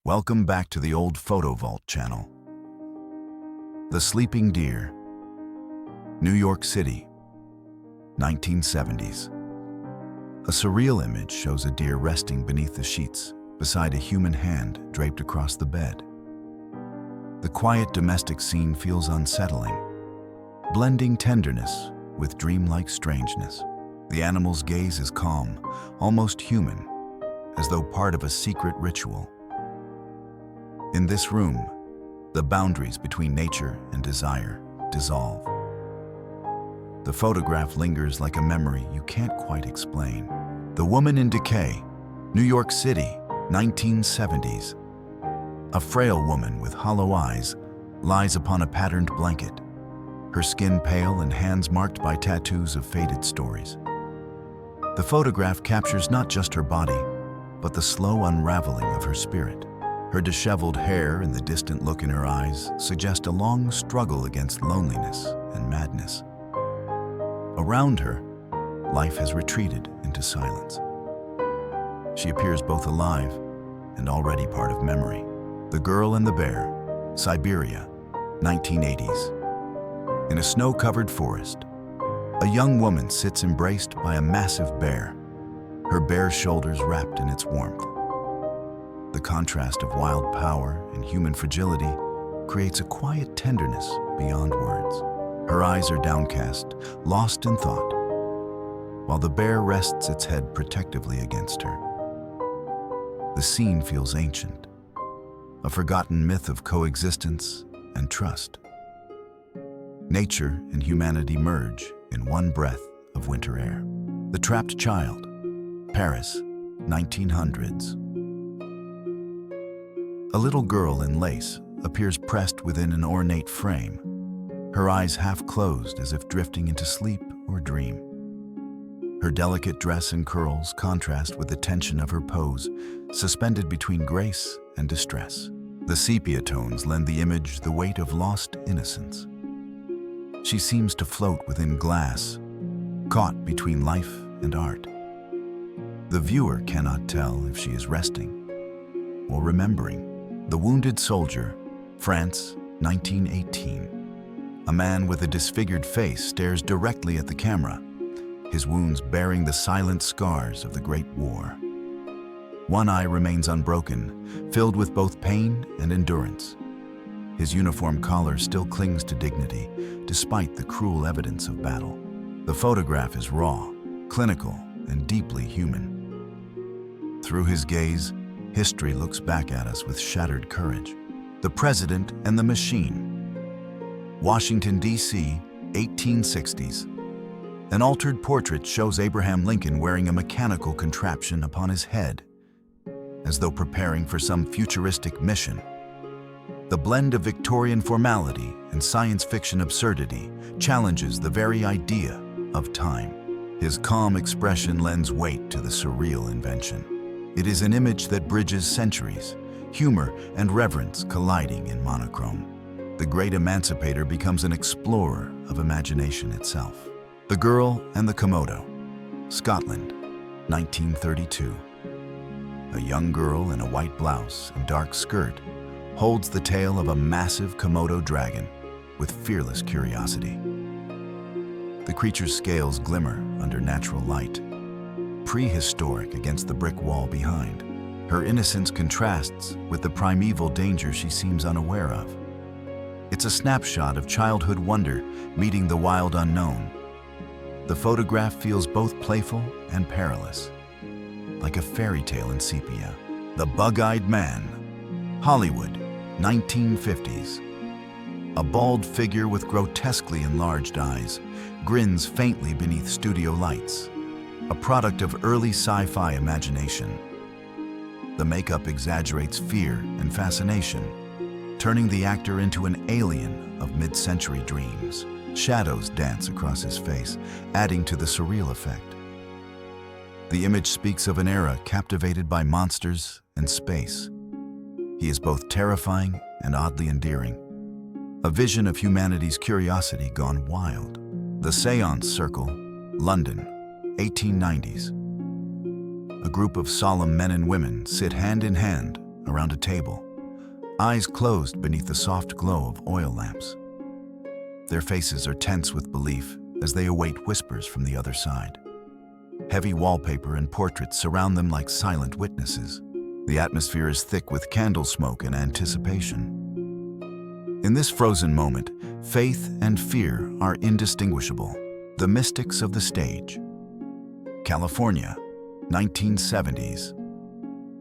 Welcome back to the Old Photo Vault channel. The Sleeping Deer, New York City, 1970s. A surreal image shows a deer resting beneath the sheets beside a human hand draped across the bed. The quiet domestic scene feels unsettling, blending tenderness with dreamlike strangeness. The animal's gaze is calm, almost human, as though part of a secret ritual. In this room, the boundaries between nature and desire dissolve. The photograph lingers like a memory you can't quite explain. The Woman in Decay, New York City, 1970s. A frail woman with hollow eyes lies upon a patterned blanket, her skin pale and hands marked by tattoos of faded stories. The photograph captures not just her body, but the slow unraveling of her spirit. Her disheveled hair and the distant look in her eyes suggest a long struggle against loneliness and madness. Around her, life has retreated into silence. She appears both alive and already part of memory. The Girl and the Bear, Siberia, 1980s. In a snow-covered forest, a young woman sits embraced by a massive bear, her bare shoulders wrapped in its warmth. The contrast of wild power and human fragility creates a quiet tenderness beyond words. Her eyes are downcast, lost in thought, while the bear rests its head protectively against her. The scene feels ancient, a forgotten myth of coexistence and trust. Nature and humanity merge in one breath of winter air. The Trapped Child, Paris, 1900s. A little girl in lace appears pressed within an ornate frame, her eyes half closed as if drifting into sleep or dream. Her delicate dress and curls contrast with the tension of her pose, suspended between grace and distress. The sepia tones lend the image the weight of lost innocence. She seems to float within glass, caught between life and art. The viewer cannot tell if she is resting or remembering. The Wounded Soldier, France, 1918. A man with a disfigured face stares directly at the camera, his wounds bearing the silent scars of the Great War. One eye remains unbroken, filled with both pain and endurance. His uniform collar still clings to dignity, despite the cruel evidence of battle. The photograph is raw, clinical, and deeply human. Through his gaze, history looks back at us with shattered courage. The President and the Machine, Washington, D.C., 1860s. An altered portrait shows Abraham Lincoln wearing a mechanical contraption upon his head, as though preparing for some futuristic mission. The blend of Victorian formality and science fiction absurdity challenges the very idea of time. His calm expression lends weight to the surreal invention. It is an image that bridges centuries, humor and reverence colliding in monochrome. The great emancipator becomes an explorer of imagination itself. The Girl and the Komodo, Scotland, 1932. A young girl in a white blouse and dark skirt holds the tail of a massive Komodo dragon with fearless curiosity. The creature's scales glimmer under natural light, prehistoric against the brick wall behind. Her innocence contrasts with the primeval danger she seems unaware of. It's a snapshot of childhood wonder meeting the wild unknown. The photograph feels both playful and perilous, like a fairy tale in sepia. The Bug-Eyed Man, Hollywood, 1950s. A bald figure with grotesquely enlarged eyes grins faintly beneath studio lights, a product of early sci-fi imagination. The makeup exaggerates fear and fascination, turning the actor into an alien of mid-century dreams. Shadows dance across his face, adding to the surreal effect. The image speaks of an era captivated by monsters and space. He is both terrifying and oddly endearing, a vision of humanity's curiosity gone wild. The Seance Circle, London, 1890s. A group of solemn men and women sit hand in hand around a table, eyes closed beneath the soft glow of oil lamps. Their faces are tense with belief as they await whispers from the other side. Heavy wallpaper and portraits surround them like silent witnesses. The atmosphere is thick with candle smoke and anticipation. In this frozen moment, faith and fear are indistinguishable. The mystics of the stage. California, 1970s.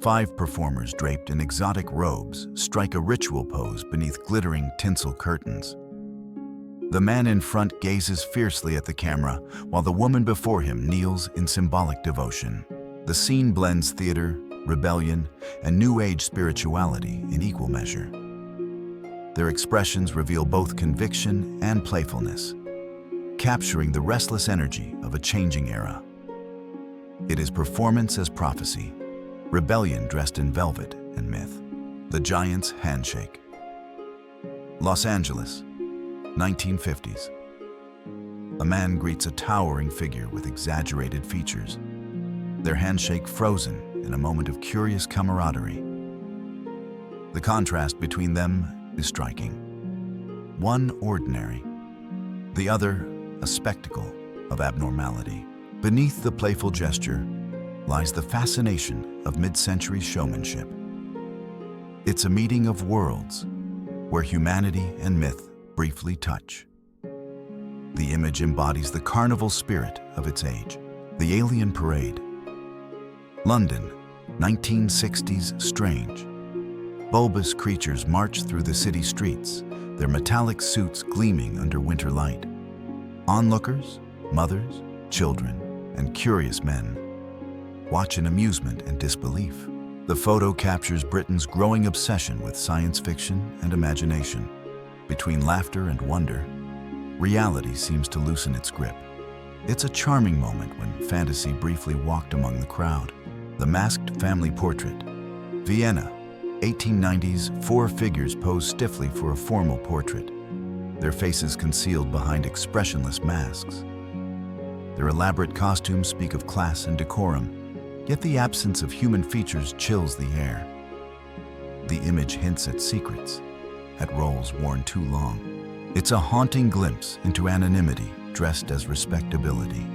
5 performers draped in exotic robes strike a ritual pose beneath glittering tinsel curtains. The man in front gazes fiercely at the camera, while the woman before him kneels in symbolic devotion. The scene blends theater, rebellion, and New Age spirituality in equal measure. Their expressions reveal both conviction and playfulness, capturing the restless energy of a changing era. It is performance as prophecy, rebellion dressed in velvet and myth. The Giant's Handshake. Los Angeles, 1950s. A man greets a towering figure with exaggerated features, their handshake frozen in a moment of curious camaraderie. The contrast between them is striking. One ordinary, the other a spectacle of abnormality. Beneath the playful gesture lies the fascination of mid-century showmanship. It's a meeting of worlds where humanity and myth briefly touch. The image embodies the carnival spirit of its age. The Alien Parade. London, 1960s strange. Bulbous creatures march through the city streets, their metallic suits gleaming under winter light. Onlookers, mothers, children, and curious men watch in amusement and disbelief. The photo captures Britain's growing obsession with science fiction and imagination. Between laughter and wonder, reality seems to loosen its grip. It's a charming moment when fantasy briefly walked among the crowd. The Masked Family Portrait. Vienna, 1890s. 4 figures pose stiffly for a formal portrait, their faces concealed behind expressionless masks. Their elaborate costumes speak of class and decorum, yet the absence of human features chills the air. The image hints at secrets, at roles worn too long. It's a haunting glimpse into anonymity dressed as respectability.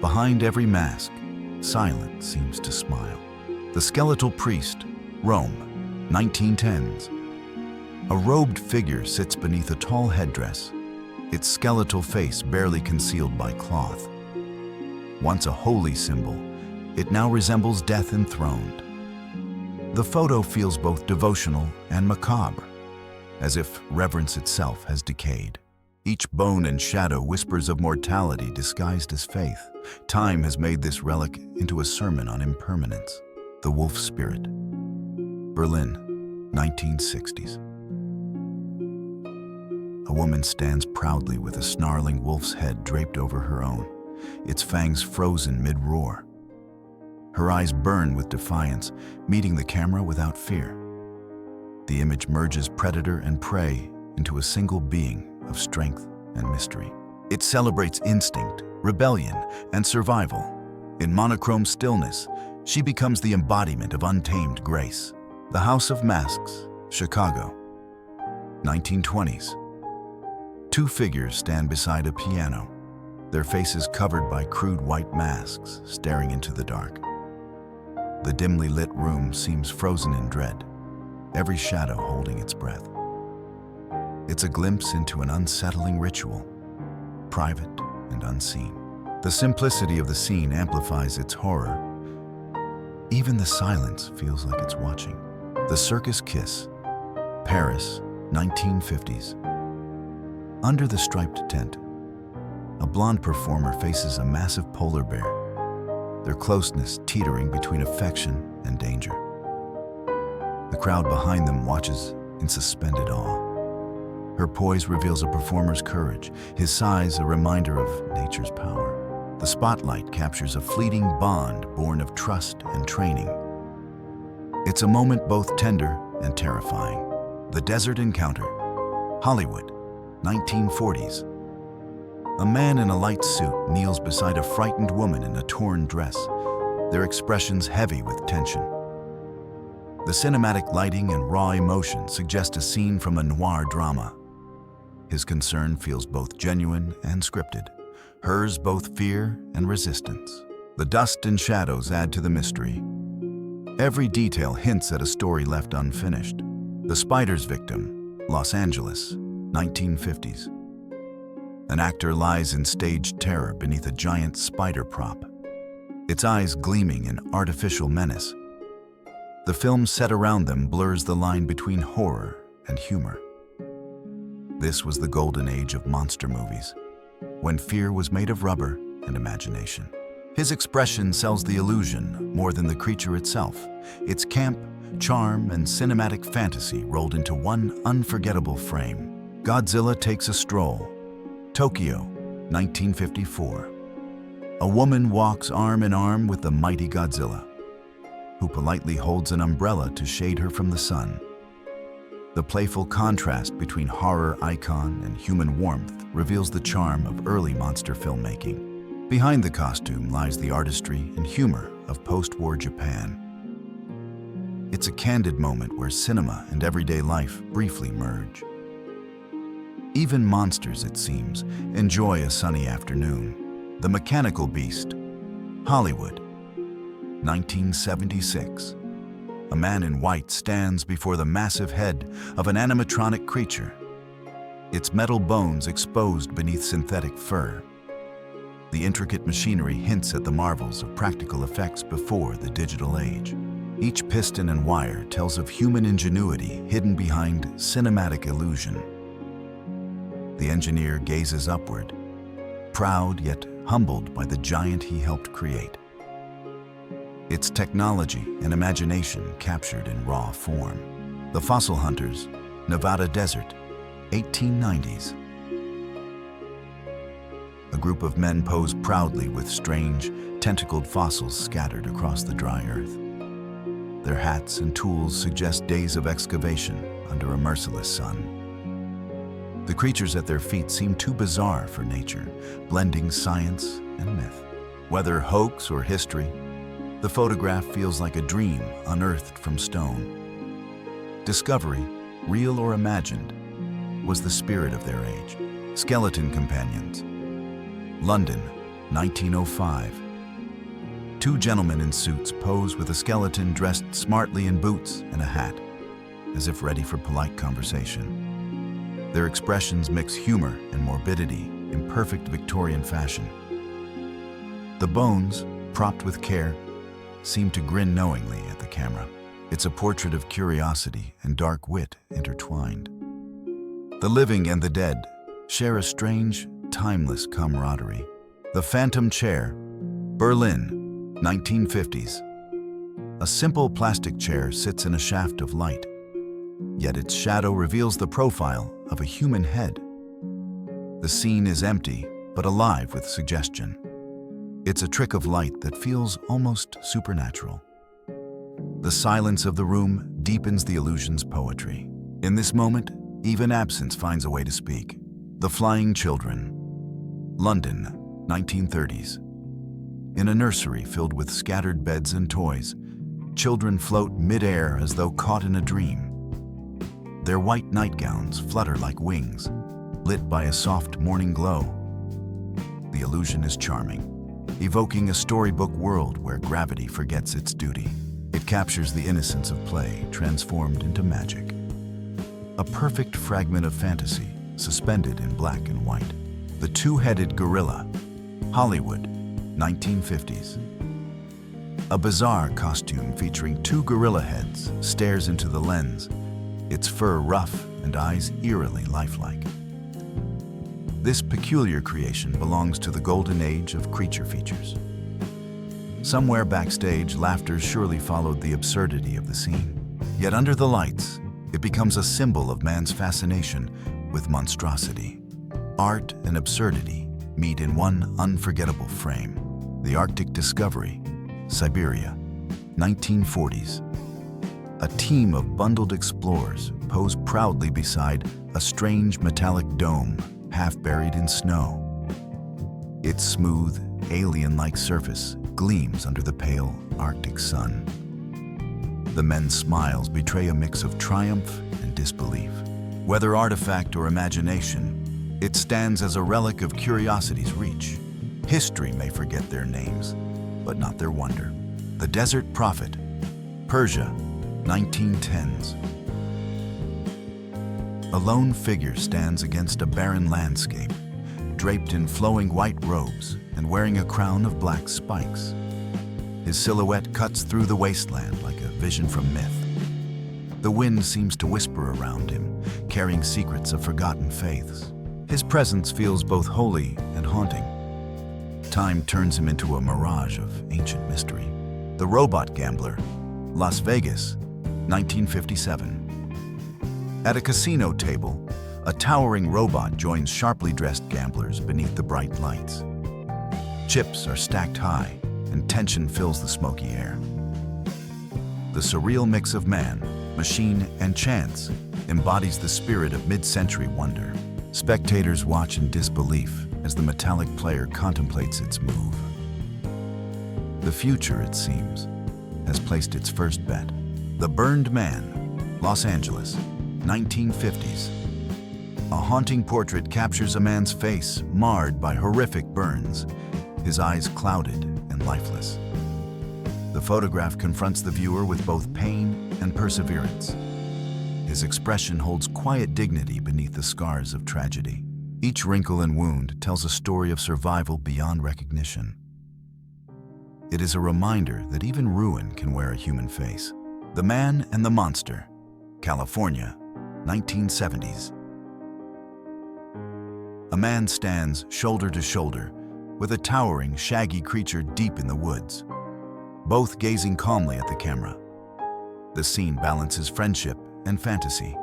Behind every mask, silence seems to smile. The Skeletal Priest, Rome, 1910s. A robed figure sits beneath a tall headdress, its skeletal face barely concealed by cloth. Once a holy symbol, it now resembles death enthroned. The photo feels both devotional and macabre, as if reverence itself has decayed. Each bone and shadow whispers of mortality disguised as faith. Time has made this relic into a sermon on impermanence. The Wolf Spirit. Berlin, 1960s. A woman stands proudly with a snarling wolf's head draped over her own, its fangs frozen mid-roar. Her eyes burn with defiance, meeting the camera without fear. The image merges predator and prey into a single being of strength and mystery. It celebrates instinct, rebellion, and survival. In monochrome stillness, she becomes the embodiment of untamed grace. The House of Masks, Chicago, 1920s. 2 figures stand beside a piano, their faces covered by crude white masks staring into the dark. The dimly lit room seems frozen in dread, every shadow holding its breath. It's a glimpse into an unsettling ritual, private and unseen. The simplicity of the scene amplifies its horror. Even the silence feels like it's watching. The Circus Kiss, Paris, 1950s. Under the striped tent, a blonde performer faces a massive polar bear, their closeness teetering between affection and danger. The crowd behind them watches in suspended awe. Her poise reveals a performer's courage, his size a reminder of nature's power. The spotlight captures a fleeting bond born of trust and training. It's a moment both tender and terrifying. The Desert Encounter, Hollywood, 1940s. A man in a light suit kneels beside a frightened woman in a torn dress, their expressions heavy with tension. The cinematic lighting and raw emotion suggest a scene from a noir drama. His concern feels both genuine and scripted, hers both fear and resistance. The dust and shadows add to the mystery. Every detail hints at a story left unfinished. The Spider's Victim, Los Angeles, 1950s. An actor lies in staged terror beneath a giant spider prop, its eyes gleaming in artificial menace. The film set around them blurs the line between horror and humor. This was the golden age of monster movies, when fear was made of rubber and imagination. His expression sells the illusion more than the creature itself. Its camp, charm, and cinematic fantasy rolled into one unforgettable frame. Godzilla Takes a Stroll, Tokyo, 1954. A woman walks arm in arm with the mighty Godzilla, who politely holds an umbrella to shade her from the sun. The playful contrast between horror icon and human warmth reveals the charm of early monster filmmaking. Behind the costume lies the artistry and humor of post-war Japan. It's a candid moment where cinema and everyday life briefly merge. Even monsters, it seems, enjoy a sunny afternoon. The Mechanical Beast, Hollywood, 1976. A man in white stands before the massive head of an animatronic creature, its metal bones exposed beneath synthetic fur. The intricate machinery hints at the marvels of practical effects before the digital age. Each piston and wire tells of human ingenuity hidden behind cinematic illusion. The engineer gazes upward, proud yet humbled by the giant he helped create. Its technology and imagination captured in raw form. The Fossil Hunters, Nevada Desert, 1890s. A group of men pose proudly with strange, tentacled fossils scattered across the dry earth. Their hats and tools suggest days of excavation under a merciless sun. The creatures at their feet seem too bizarre for nature, blending science and myth. Whether hoax or history, the photograph feels like a dream unearthed from stone. Discovery, real or imagined, was the spirit of their age. Skeleton Companions, London, 1905. Two gentlemen in suits pose with a skeleton dressed smartly in boots and a hat, as if ready for polite conversation. Their expressions mix humor and morbidity in perfect Victorian fashion. The bones, propped with care, seem to grin knowingly at the camera. It's a portrait of curiosity and dark wit intertwined. The living and the dead share a strange, timeless camaraderie. The Phantom Chair, Berlin, 1950s. A simple plastic chair sits in a shaft of light, yet its shadow reveals the profile of a human head. The scene is empty, but alive with suggestion. It's a trick of light that feels almost supernatural. The silence of the room deepens the illusion's poetry. In this moment, even absence finds a way to speak. The Flying Children, London, 1930s. In a nursery filled with scattered beds and toys, children float mid-air as though caught in a dream. Their white nightgowns flutter like wings, lit by a soft morning glow. The illusion is charming, evoking a storybook world where gravity forgets its duty. It captures the innocence of play transformed into magic. A perfect fragment of fantasy, suspended in black and white. The Two-Headed Gorilla, Hollywood, 1950s. A bizarre costume featuring two gorilla heads stares into the lens, its fur rough and eyes eerily lifelike. This peculiar creation belongs to the golden age of creature features. Somewhere backstage, laughter surely followed the absurdity of the scene. Yet under the lights, it becomes a symbol of man's fascination with monstrosity. Art and absurdity meet in one unforgettable frame. The Arctic Discovery, Siberia, 1940s. A team of bundled explorers pose proudly beside a strange metallic dome half buried in snow. Its smooth, alien-like surface gleams under the pale Arctic sun. The men's smiles betray a mix of triumph and disbelief. Whether artifact or imagination, it stands as a relic of curiosity's reach. History may forget their names, but not their wonder. The Desert Prophet, Persia, 1910s. A lone figure stands against a barren landscape, draped in flowing white robes and wearing a crown of black spikes. His silhouette cuts through the wasteland like a vision from myth. The wind seems to whisper around him, carrying secrets of forgotten faiths. His presence feels both holy and haunting. Time turns him into a mirage of ancient mystery. The Robot Gambler, Las Vegas, 1957. At a casino table, a towering robot joins sharply dressed gamblers beneath the bright lights. Chips are stacked high, and tension fills the smoky air. The surreal mix of man, machine, and chance embodies the spirit of mid-century wonder. Spectators watch in disbelief as the metallic player contemplates its move. The future, it seems, has placed its first bet. The Burned Man, Los Angeles, 1950s. A haunting portrait captures a man's face marred by horrific burns, his eyes clouded and lifeless. The photograph confronts the viewer with both pain and perseverance. His expression holds quiet dignity beneath the scars of tragedy. Each wrinkle and wound tells a story of survival beyond recognition. It is a reminder that even ruin can wear a human face. The Man and the Monster, California, 1970s. A man stands shoulder to shoulder with a towering, shaggy creature deep in the woods, both gazing calmly at the camera. The scene balances friendship and fantasy,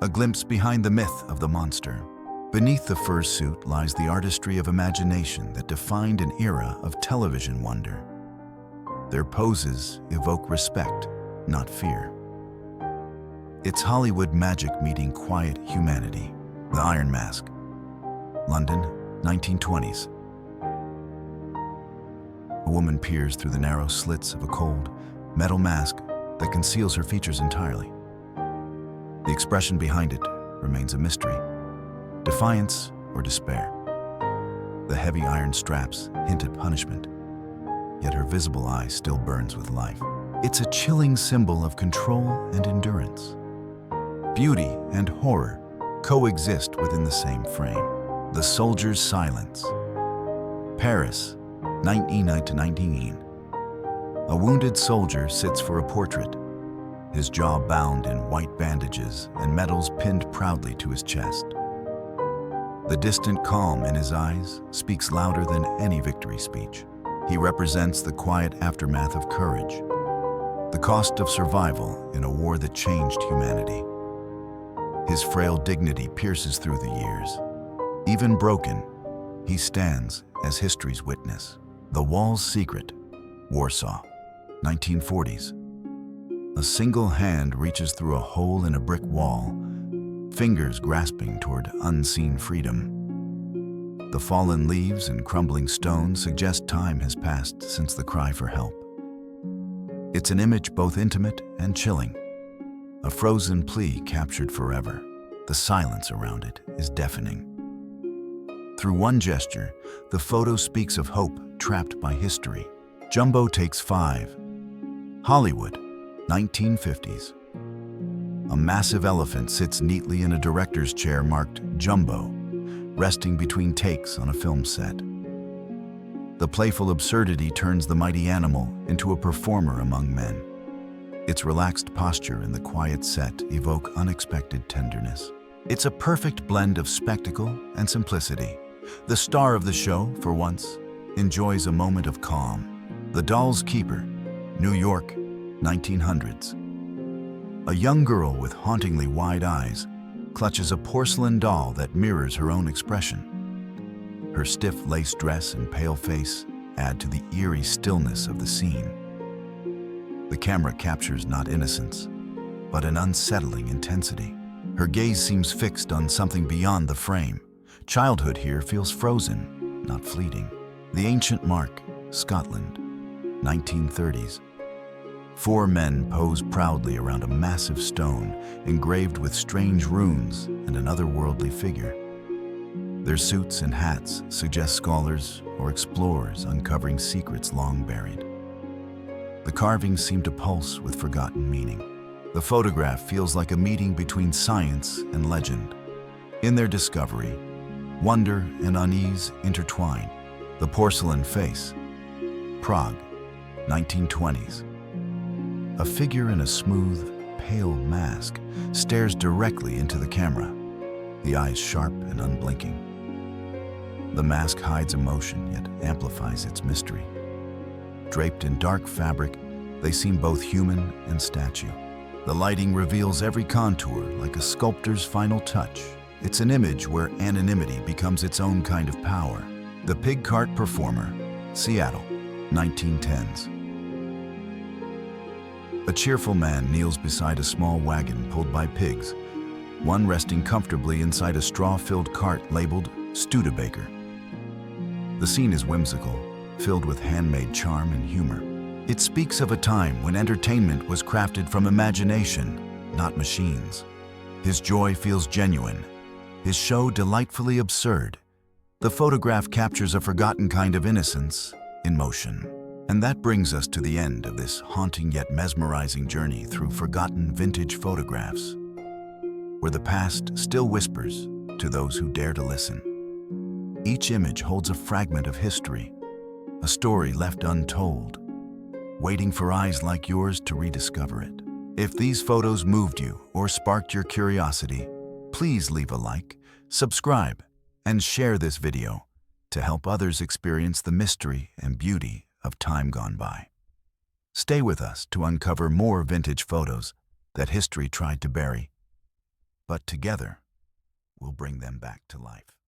a glimpse behind the myth of the monster. Beneath the fursuit lies the artistry of imagination that defined an era of television wonder. Their poses evoke respect, not fear. It's Hollywood magic meeting quiet humanity. The Iron Mask, London, 1920s. A woman peers through the narrow slits of a cold, metal mask that conceals her features entirely. The expression behind it remains a mystery, defiance or despair. The heavy iron straps hint at punishment, yet her visible eye still burns with life. It's a chilling symbol of control and endurance. Beauty and horror coexist within the same frame. The Soldier's Silence, Paris, 1919. A wounded soldier sits for a portrait, his jaw bound in white bandages and medals pinned proudly to his chest. The distant calm in his eyes speaks louder than any victory speech. He represents the quiet aftermath of courage, the cost of survival in a war that changed humanity. His frail dignity pierces through the years. Even broken, he stands as history's witness. The Wall's Secret, Warsaw, 1940s. A single hand reaches through a hole in a brick wall, fingers grasping toward unseen freedom. The fallen leaves and crumbling stones suggest time has passed since the cry for help. It's an image both intimate and chilling, a frozen plea captured forever. The silence around it is deafening. Through one gesture, the photo speaks of hope trapped by history. Jumbo Takes 5, Hollywood, 1950s. A massive elephant sits neatly in a director's chair marked Jumbo, resting between takes on a film set. The playful absurdity turns the mighty animal into a performer among men. Its relaxed posture and the quiet set evoke unexpected tenderness. It's a perfect blend of spectacle and simplicity. The star of the show, for once, enjoys a moment of calm. The Doll's Keeper, New York, 1900s. A young girl with hauntingly wide eyes clutches a porcelain doll that mirrors her own expression. Her stiff lace dress and pale face add to the eerie stillness of the scene. The camera captures not innocence, but an unsettling intensity. Her gaze seems fixed on something beyond the frame. Childhood here feels frozen, not fleeting. The Ancient Mark, Scotland, 1930s. Four men pose proudly around a massive stone engraved with strange runes and an otherworldly figure. Their suits and hats suggest scholars or explorers uncovering secrets long buried. The carvings seem to pulse with forgotten meaning. The photograph feels like a meeting between science and legend. In their discovery, wonder and unease intertwine. The porcelain face, Prague, 1920s. A figure in a smooth, pale mask stares directly into the camera, the eyes sharp and unblinking. The mask hides emotion yet amplifies its mystery. Draped in dark fabric, they seem both human and statue. The lighting reveals every contour like a sculptor's final touch. It's an image where anonymity becomes its own kind of power. The Pig Cart Performer, Seattle, 1910s. A cheerful man kneels beside a small wagon pulled by pigs, one resting comfortably inside a straw-filled cart labeled Studebaker. The scene is whimsical, filled with handmade charm and humor. It speaks of a time when entertainment was crafted from imagination, not machines. His joy feels genuine, his show delightfully absurd. The photograph captures a forgotten kind of innocence in motion. And that brings us to the end of this haunting yet mesmerizing journey through forgotten vintage photographs, where the past still whispers to those who dare to listen. Each image holds a fragment of history, a story left untold, waiting for eyes like yours to rediscover it. If these photos moved you or sparked your curiosity, please leave a like, subscribe, and share this video to help others experience the mystery and beauty of time gone by. Stay with us to uncover more vintage photos that history tried to bury, but together we'll bring them back to life.